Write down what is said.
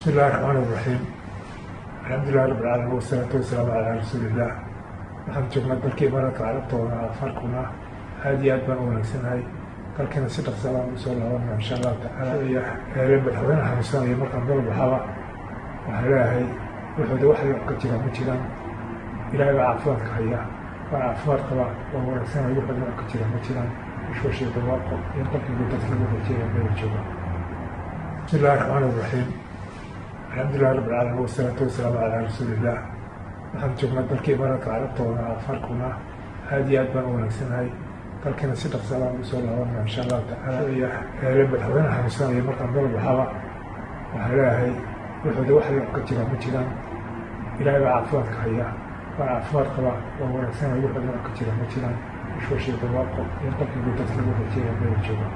بسم الله الرحمن الرحيم الحمد لله رب العالمين والصلاة والسلام على رسول الله. waxaan joognaa dalkii imaaraadka carabta oo afarkuna aad iyo aad baan u wanaagsanahay. dalkana si dhaqso ah usoo laabanaa insha allahu tacaala. iyo madaxweyne xanuunsanaya markaan dal baxaba waxaan leeyahay wuxuuda wax yar ka jira ma jiraan. ilaahay baa caafimaadka haya, waa caafimaad qaba, waa wanaagsanaya, wuxuuda wax ka jira ma jiraan. ishwashii barwaaqo iyo qalbigu dadka lagu rajeeya meel jooga. بسم الله الرحمن الرحيم الحمد لله رب العالمين والصلاة والسلام على رسول الله. waxaan joognaa dalkii imaaraadka carabta oo afarkuna aad iyo aad baan u wanaagsanahay. dalkana si dhaqso ah usoo laabanaa insha allahu tacaala. iyo madaxweyne xanuunsanaya markaan dal baxaba waxaan leeyahay wuxuuda wax yar ka jira ma jiraan. ilaahay baa caafimaadka haya, waa caafimaad qaba, waa wanaagsanaya, wuxuuda wax ka jira ma jiraan. ishwashii barwaaqo iyo qalbigu dadka lagu rajeeya meel jooga.